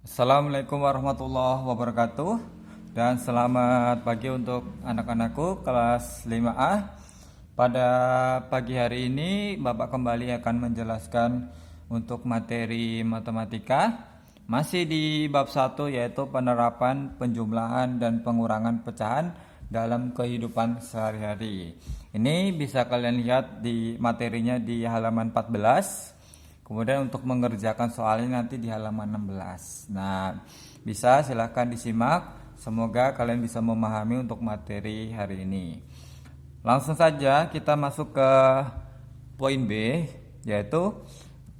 Assalamualaikum warahmatullahi wabarakatuh. Dan selamat pagi untuk anak-anakku kelas 5A. Pada pagi hari ini Bapak kembali akan menjelaskan untuk materi matematika masih di bab 1, yaitu penerapan, penjumlahan dan pengurangan pecahan dalam kehidupan sehari-hari. Ini bisa kalian lihat di materinya di halaman 14. Kemudian untuk mengerjakan soalnya nanti di halaman 16. Nah, bisa silahkan disimak. Semoga kalian bisa memahami untuk materi hari ini. Langsung saja kita masuk ke poin B, yaitu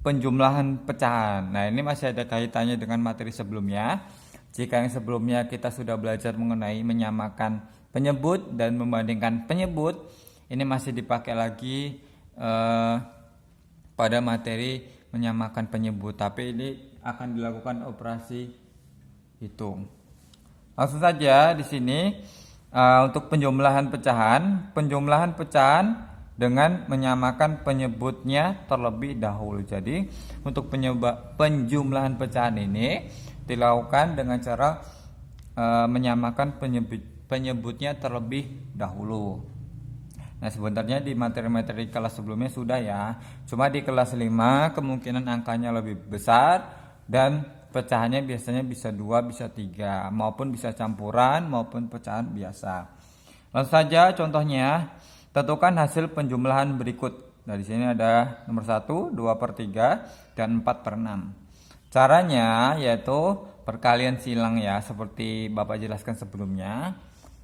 penjumlahan pecahan. Nah, ini masih ada kaitannya dengan materi sebelumnya. Jika yang sebelumnya kita sudah belajar mengenai menyamakan penyebut dan membandingkan penyebut, ini masih dipakai lagi pada materi menyamakan penyebut, tapi ini akan dilakukan operasi hitung. Langsung saja di sini untuk penjumlahan pecahan dengan menyamakan penyebutnya terlebih dahulu. Jadi untuk penjumlahan pecahan ini dilakukan dengan cara menyamakan penyebutnya terlebih dahulu. Nah, sebenarnya di materi-materi kelas sebelumnya sudah ya. Cuma di kelas 5 kemungkinan angkanya lebih besar dan pecahannya biasanya bisa 2, bisa 3, maupun bisa campuran maupun pecahan biasa. Langsung saja contohnya, tentukan hasil penjumlahan berikut. Nah, di sini ada nomor 1, 2/3 dan 4/6. Caranya yaitu perkalian silang ya, seperti Bapak jelaskan sebelumnya.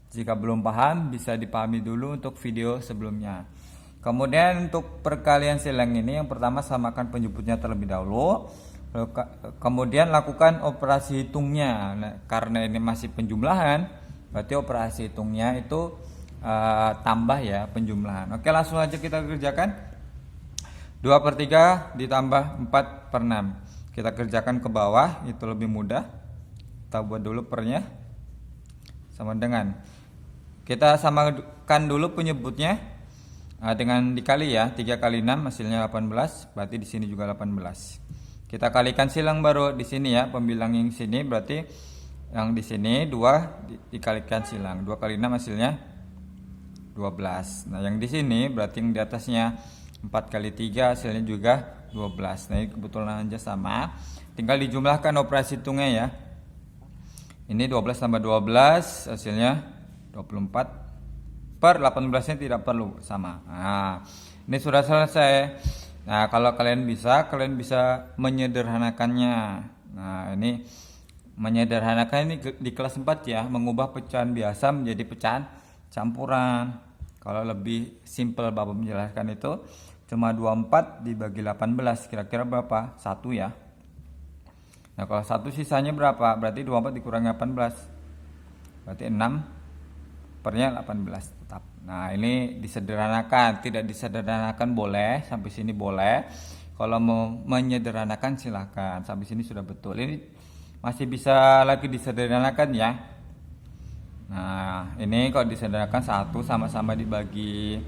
Jika belum paham, bisa dipahami dulu untuk video sebelumnya. Kemudian untuk perkalian silang ini, yang pertama samakan penyebutnya terlebih dahulu. Kemudian lakukan operasi hitungnya. Nah, karena ini masih penjumlahan, berarti operasi hitungnya itu tambah ya penjumlahan. Oke, langsung aja kita kerjakan. 2/3 ditambah 4/6. Kita kerjakan ke bawah, itu lebih mudah. Kita buat dulu pernya. Sama dengan, kita samakan dulu penyebutnya dengan dikali ya. 3 kali 6 hasilnya 18, berarti di sini juga 18. Kita kalikan silang baru di sini ya, pembilang yang sini berarti yang di sini 2 dikalikan silang. 2 kali 6 hasilnya 12. Nah, yang di sini berarti yang di atasnya 4 kali 3 hasilnya juga 12. Nah, ini kebetulan aja sama. Tinggal dijumlahkan operasi hitungnya ya. Ini 12 tambah 12 hasilnya 24/18 nya tidak perlu sama. Nah, ini sudah selesai. Nah, kalau kalian bisa menyederhanakannya. Nah, ini menyederhanakan ini di kelas 4 ya, mengubah pecahan biasa menjadi pecahan campuran. Kalau lebih simpel Bapak menjelaskan itu cuma 24 dibagi 18, kira-kira berapa? 1 ya. Nah, kalau 1 sisanya berapa? Berarti 24 dikurangi 18. Berarti 6 pernya 18 tetap. Nah, ini disederhanakan, tidak disederhanakan boleh, sampai sini boleh. Kalau mau menyederhanakan silahkan. Sampai sini sudah betul. Ini masih bisa lagi disederhanakan ya. Nah, ini kalau disederhanakan 1 sama-sama dibagi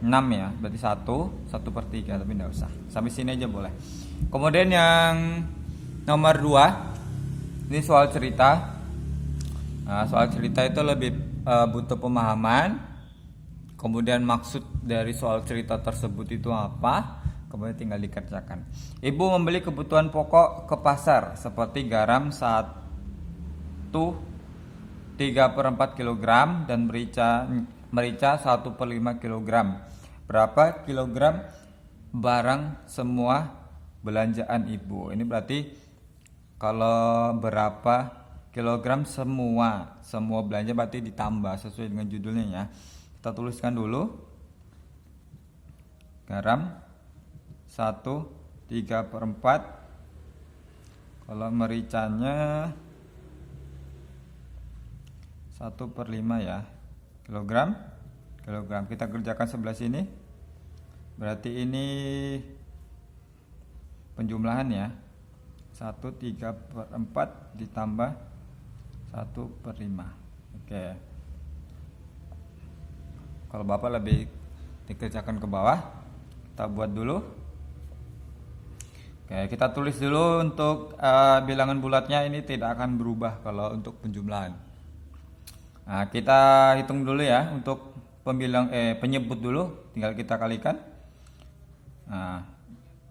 6 ya. Berarti 1/3, tapi enggak usah. Sampai sini aja boleh. Kemudian yang nomor 2, ini soal cerita. Nah, soal cerita itu lebih butuh pemahaman. Kemudian maksud dari soal cerita tersebut itu apa? Kemudian tinggal dikerjakan. Ibu membeli kebutuhan pokok ke pasar seperti garam 3/4 kg dan merica 1/5 kg. Berapa kilogram barang semua belanjaan ibu? Ini berarti kalau berapa kilogram semua belanja berarti ditambah sesuai dengan judulnya ya. Kita tuliskan dulu. Garam 1/3/4. Kalau mericanya 1/5 ya. Kilogram. Kita kerjakan sebelah sini. Berarti ini penjumlahan ya. 1/3/4 ditambah 1/5. Oke. Kalau Bapak lebih dikerjakan ke bawah, kita buat dulu. Oke, kita tulis dulu untuk bilangan bulatnya ini tidak akan berubah kalau untuk penjumlahan. Nah, kita hitung dulu ya untuk penyebut dulu, tinggal kita kalikan. Nah,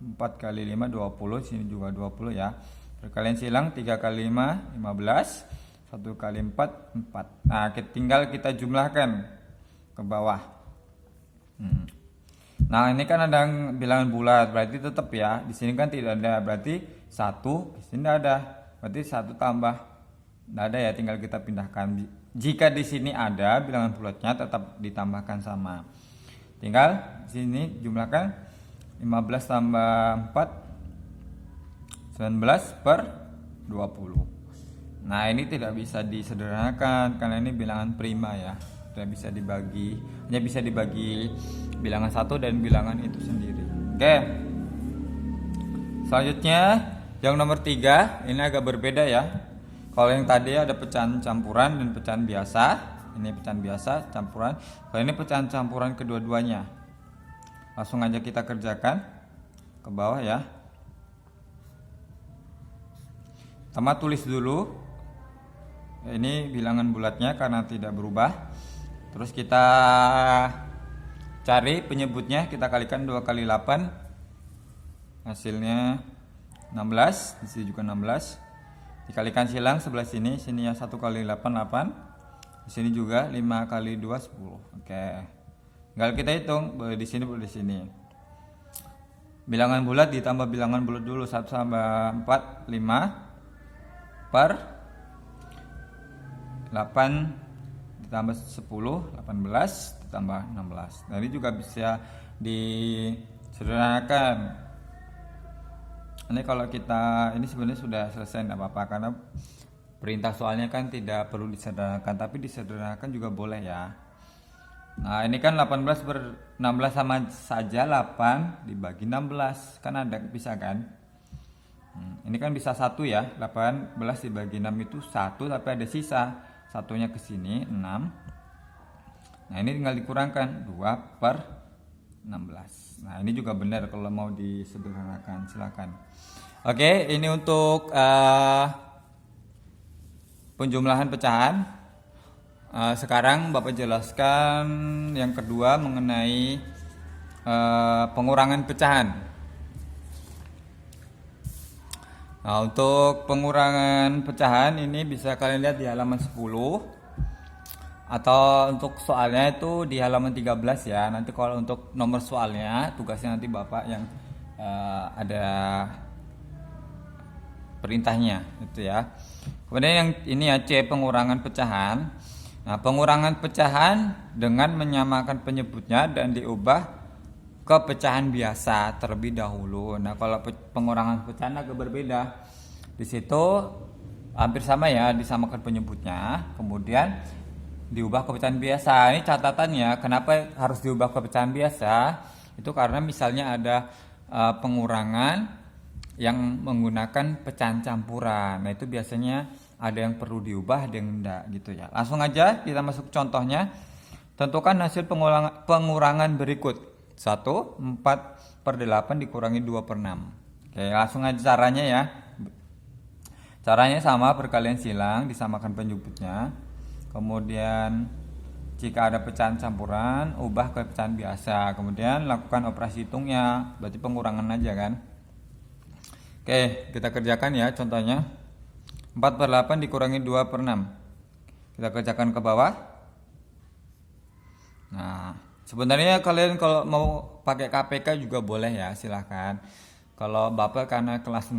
4 kali 5 20, sini juga 20 ya. Perkalian silang 3 kali 5 15, 1 kali 4 4. Nah, tinggal kita jumlahkan ke bawah. Nah, ini kan ada bilangan bulat, berarti tetap ya. Di sini kan tidak ada, berarti 1, di sini tidak ada. Berarti 1 tambah tidak ada ya, tinggal kita pindahkan. Jika di sini ada bilangan bulatnya tetap ditambahkan sama. Tinggal di sini jumlahkan 15 tambah 4 19 per 20. Nah, ini tidak bisa disederhanakan karena ini bilangan prima ya. Tidak bisa dibagi, hanya bisa dibagi bilangan satu dan bilangan itu sendiri. Oke. Selanjutnya yang nomor 3 ini agak berbeda ya. Kalau yang tadi ada pecahan campuran dan pecahan biasa, ini pecahan biasa campuran. Kalau ini pecahan campuran kedua-duanya. Langsung aja kita kerjakan ke bawah ya. Pertama tulis dulu. Ini bilangan bulatnya karena tidak berubah. Terus kita cari penyebutnya, kita kalikan 2 kali 8. Hasilnya 16, di sini juga 16. Dikalikan silang sebelah sini, sini ya 1 kali 8 8. Di sini juga 5 kali 2 10. Oke. Tinggal kita hitung, boleh di sini boleh di sini. Bilangan bulat ditambah bilangan bulat dulu, 1 tambah 4 5 per 8 ditambah 10 18 ditambah 16. Nah, ini juga bisa disederhanakan. Ini kalau kita ini sebenarnya sudah selesai, tidak apa-apa karena perintah soalnya kan tidak perlu disederhanakan, tapi disederhanakan juga boleh ya. Nah, ini kan 18 per 16 sama saja 8 dibagi 16, kan ada bisa kan. Ini kan bisa 1 ya, 18 dibagi 6 itu 1, tapi ada sisa, satunya ke sini 6. Nah, ini tinggal dikurangkan 2 per 16. Nah, ini juga benar kalau mau disederhanakan, silakan. Oke, ini untuk penjumlahan pecahan. Sekarang Bapak jelaskan yang kedua mengenai pengurangan pecahan. Nah, untuk pengurangan pecahan ini bisa kalian lihat di halaman 10 atau untuk soalnya itu di halaman 13 ya. Nanti kalau untuk nomor soalnya tugasnya nanti Bapak yang ada perintahnya itu ya. Kemudian yang ini ya C, pengurangan pecahan. Nah, pengurangan pecahan dengan menyamakan penyebutnya dan diubah ke pecahan biasa terlebih dahulu. Nah, kalau pengurangan pecahan agak berbeda. Di situ hampir sama ya, disamakan penyebutnya, kemudian diubah ke pecahan biasa. Ini catatannya, kenapa harus diubah ke pecahan biasa? Itu karena misalnya ada pengurangan yang menggunakan pecahan campuran. Nah, itu biasanya ada yang perlu diubah, ada yang enggak gitu ya. Langsung aja kita masuk contohnya. Tentukan hasil pengurangan berikut. 1, 4 per 8 dikurangi 2 per 6. Oke, langsung aja caranya ya. Caranya sama, perkalian silang, disamakan penyebutnya. Kemudian jika ada pecahan campuran, ubah ke pecahan biasa. Kemudian lakukan operasi hitungnya, berarti pengurangan aja kan. Oke, kita kerjakan ya contohnya. 4 per 8 dikurangi 2 per 6. Kita kerjakan ke bawah. Nah, sebenarnya kalian kalau mau pakai KPK juga boleh ya, silahkan. Kalau Bapak karena kelas 6,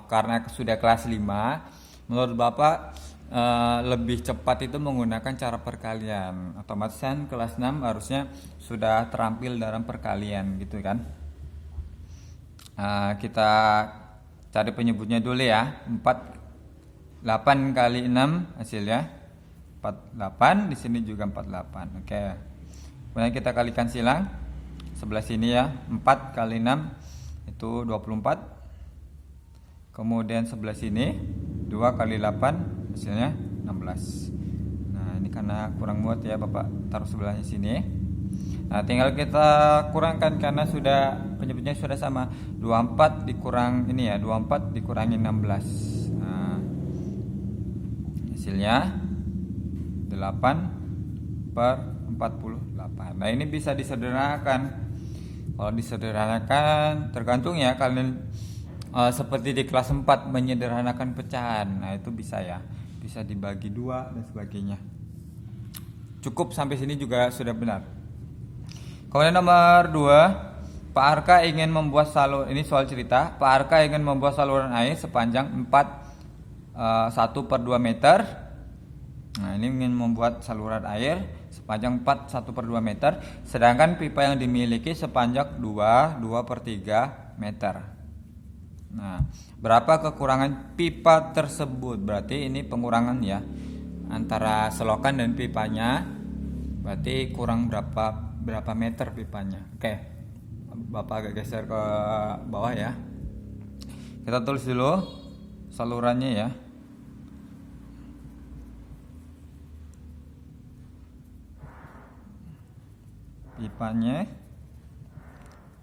karena sudah kelas 5, menurut Bapak lebih cepat itu menggunakan cara perkalian. Otomatis kan kelas 6 harusnya sudah terampil dalam perkalian gitu kan. Kita cari penyebutnya dulu ya. 8 kali 6 hasilnya 48, di sini juga 48. Oke. Kemudian kita kalikan silang sebelah sini ya, 4 kali 6 itu 24. Kemudian sebelah sini 2 kali 8 hasilnya 16. Nah, ini karena kurang muat ya, Bapak taruh sebelahnya sini. Nah, tinggal kita kurangkan karena sudah penyebutnya sudah sama. 24 dikurang ini ya, 24 dikurangi 16. Nah, hasilnya 8/48. Nah, ini bisa disederhanakan. Kalau disederhanakan tergantung ya kalian seperti di kelas 4 menyederhanakan pecahan. Nah, itu bisa ya. Bisa dibagi 2 dan sebagainya. Cukup sampai sini juga sudah benar. Kemudian nomor 2, Pak Arka ingin membuat ini soal cerita. Pak Arka ingin membuat saluran air sepanjang 1/2 meter. Nah, ini ingin membuat saluran air sepanjang 1/2 meter, sedangkan pipa yang dimiliki sepanjang 2/3 meter. Nah, berapa kekurangan pipa tersebut? Berarti ini pengurangan ya antara selokan dan pipanya. Berarti kurang berapa meter pipanya. Oke, Bapak agak geser ke bawah ya. Kita tulis dulu salurannya ya. Pipanya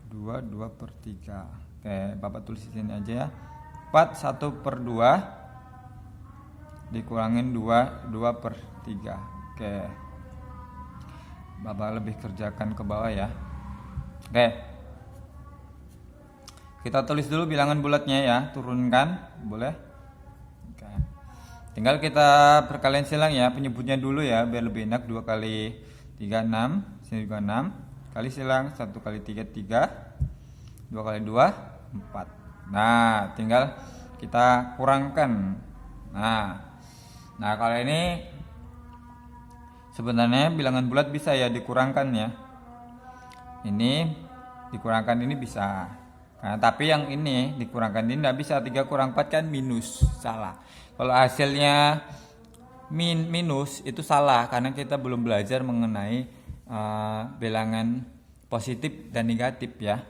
2/3. Oke, Bapak tulis di sini aja ya. 1/2 dikurangin 2/3. Oke. Bapak lebih kerjakan ke bawah ya. Oke. Kita tulis dulu bilangan bulatnya ya, turunkan, boleh. Oke. Tinggal kita perkalian silang ya, penyebutnya dulu ya biar lebih enak. 2 kali 3 6, sini juga 6. Kali silang 1 kali 3 3. 2 kali 2 4. Nah, tinggal kita kurangkan. Nah, kalau ini sebenarnya bilangan bulat bisa ya dikurangkan ya. Ini dikurangkan ini bisa. Nah, tapi yang ini dikurangkan ini tidak bisa. 3 kurang 4 kan minus, salah. Kalau hasilnya minus itu salah karena kita belum belajar mengenai bilangan positif dan negatif ya.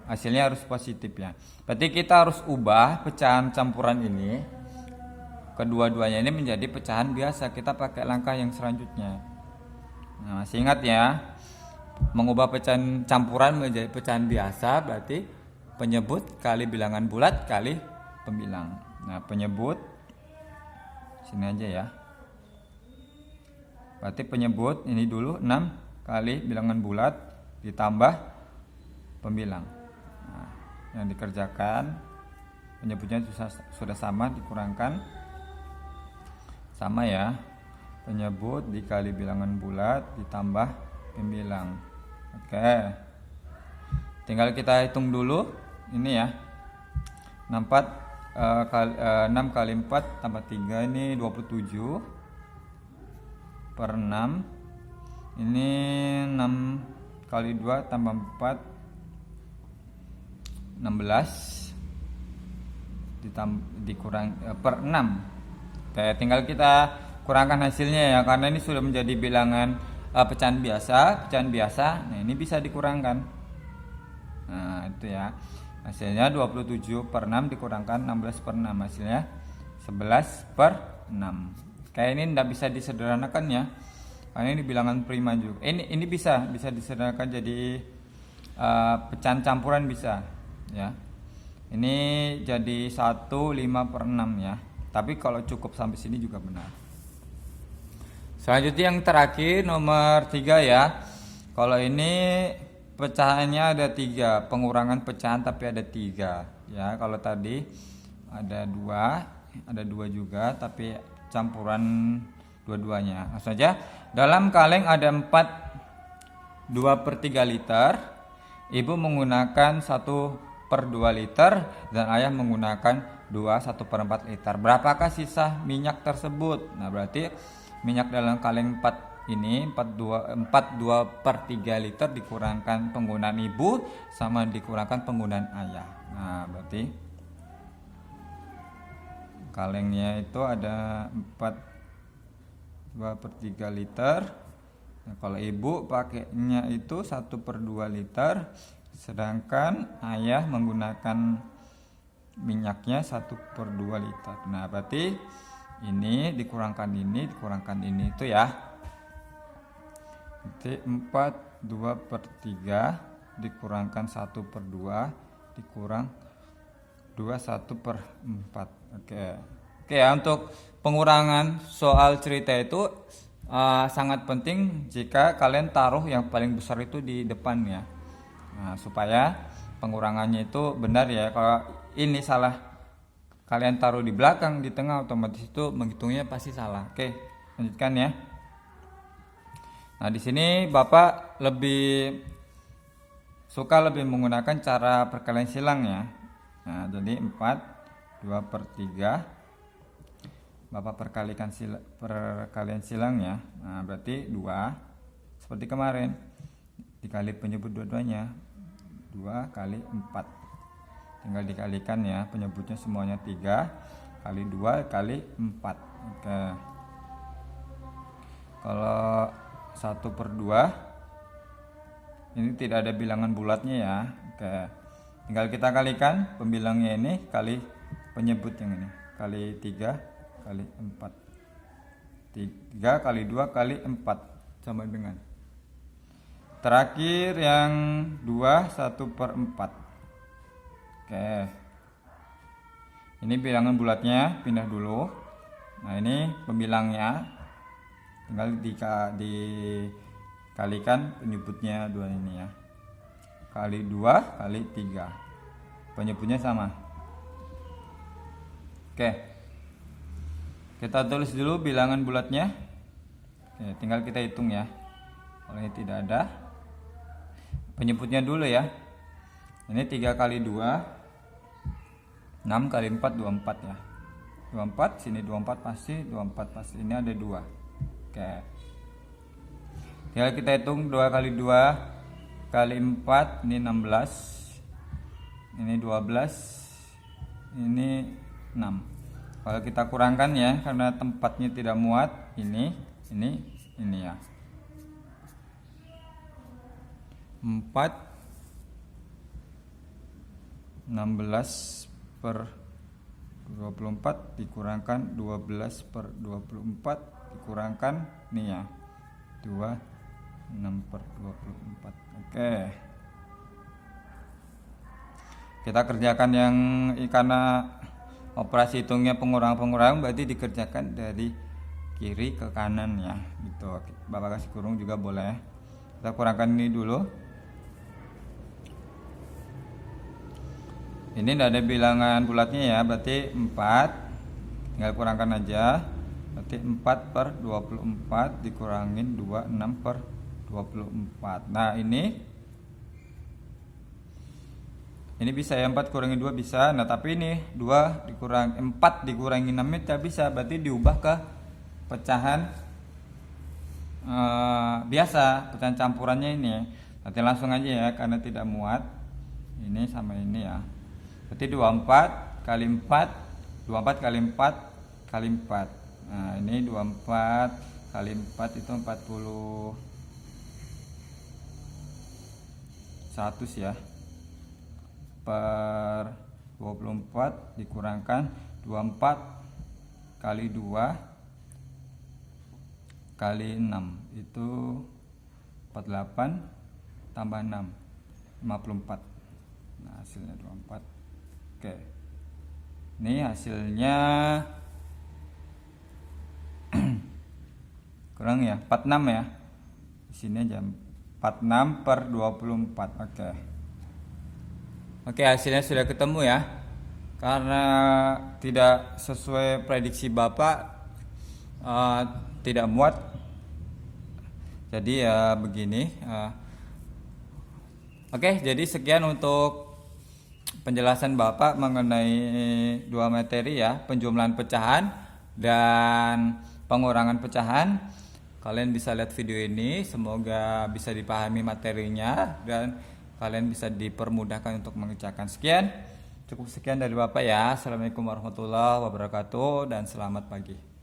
Hasilnya harus positif ya. Berarti kita harus ubah pecahan campuran ini, kedua-duanya ini menjadi pecahan biasa. Kita pakai langkah yang selanjutnya. Nah, masih ingat ya, mengubah pecahan campuran menjadi pecahan biasa berarti penyebut kali bilangan bulat kali pembilang. Nah, penyebut sini aja ya. Berarti penyebut ini dulu 6 kali bilangan bulat ditambah pembilang. Nah, yang dikerjakan penyebutnya sudah sama, dikurangkan sama ya. Penyebut dikali bilangan bulat ditambah pembilang. Oke. Tinggal kita hitung dulu ini ya. 6 kali 4 tambah 3 ini 27 per 6. Ini 6 kali 2 tambah 4 16 dikurang per 6. Oke, tinggal kita kurangkan hasilnya ya, karena ini sudah menjadi bilangan pecahan biasa. Nah, ini bisa dikurangkan. Nah, itu ya. Hasilnya 27 per 6 dikurangkan 16 per 6. Hasilnya 11 per 6. Kayak ini tidak bisa disederhanakan ya. Karena ini bilangan prima juga. Ini bisa disederhanakan jadi pecahan campuran bisa ya. Ini jadi 1/5 per 6 ya. Tapi kalau cukup sampai sini juga benar. Selanjutnya yang terakhir nomor 3 ya. Kalau ini pecahannya ada 3, pengurangan pecahan tapi ada 3 ya. Kalau tadi ada 2 juga tapi campuran dua-duanya. Langsung saja. Dalam kaleng ada 2/3 liter. Ibu menggunakan 1/2 liter dan ayah menggunakan 1/4 liter. Berapakah sisa minyak tersebut? Nah, berarti minyak dalam kaleng 4 ini 2/3 liter dikurangkan penggunaan ibu sama dikurangkan penggunaan ayah. Nah, berarti kalengnya itu ada 2/3 liter. Nah, kalau ibu pakainya itu 1/2 liter, sedangkan ayah menggunakan minyaknya 1/2 liter. Nah, berarti ini dikurangkan ini itu ya. Jadi 4 2/3 dikurangkan 1/2 dikurang 2 1/4. Oke ya, untuk pengurangan soal cerita itu sangat penting jika kalian taruh yang paling besar itu di depannya. Nah, supaya pengurangannya itu benar ya. Kalau ini salah, kalian taruh di belakang, di tengah, otomatis itu menghitungnya pasti salah. Oke, lanjutkan ya. Nah, di sini Bapak lebih suka menggunakan cara perkalian silang ya. Nah, jadi 4 2/3 Bapak perkalian silang ya. Nah, berarti 2 seperti kemarin dikali penyebut dua-duanya, 2 kali 4, tinggal dikalikan ya, penyebutnya semuanya 3 kali 2 kali 4. Oke, kalau 1/2 ini tidak ada bilangan bulatnya ya. Oke, tinggal kita kalikan pembilangnya ini kali penyebut yang ini, kali 3 kali 4, 3 kali 2 kali 4 sama dengan terakhir yang 2 1/4. Oke, ini bilangan bulatnya pindah dulu. Nah, ini pembilangnya tinggal dikalikan penyebutnya 2 ini ya, kali 2 kali 3, penyebutnya sama. Oke, kita tulis dulu bilangan bulatnya. Oke, tinggal kita hitung ya. Kalau ini tidak ada, penyebutnya dulu ya. Ini 3 kali 2 6 kali 4 24 ya. 24, sini 24 pasti, 24 pasti. Ini ada 2. Oke, tinggal kita hitung 2 kali 2 kali 4, ini 16, ini 12, ini 6. Kalau kita kurangkan ya, karena tempatnya tidak muat, ini ya. 4 16/24 dikurangkan 12/24 dikurangkan nih ya, 2 6/24. Oke, kita kerjakan yang karena operasi hitungnya pengurangan berarti dikerjakan dari kiri ke kanan ya, gitu. Bapak kasih kurung juga boleh. Kita kurangkan ini dulu. Ini tidak ada bilangan bulatnya ya, berarti 4, tinggal kurangkan aja. Berarti 4/24 dikurangin 2 6/24. Nah, ini bisa ya, 4 kurangi 2 bisa. Nah, tapi ini 4 dikurangi 6 itu tidak bisa. Berarti diubah ke pecahan biasa, pecahan campurannya ini. Nanti langsung aja ya, karena tidak muat. Ini sama ini ya. Berarti 24 kali 4, 24 kali 4 kali 4. Nah, ini 24 kali 4 itu 41 ya. Per 24 dikurangkan 24 kali 2 kali 6 itu 48 tambah 6 54. Nah, hasilnya 24. Oke, ini hasilnya kurang ya, 46 ya. Di sini aja 46/24. Oke, hasilnya sudah ketemu ya. Karena tidak sesuai prediksi Bapak, tidak muat. Jadi ya begini. Oke, jadi sekian untuk penjelasan Bapak mengenai dua materi ya, penjumlahan pecahan dan pengurangan pecahan. Kalian bisa lihat video ini, semoga bisa dipahami materinya dan kalian bisa dipermudahkan untuk mengerjakan. Cukup sekian dari Bapak ya. Assalamualaikum warahmatullahi wabarakatuh dan selamat pagi.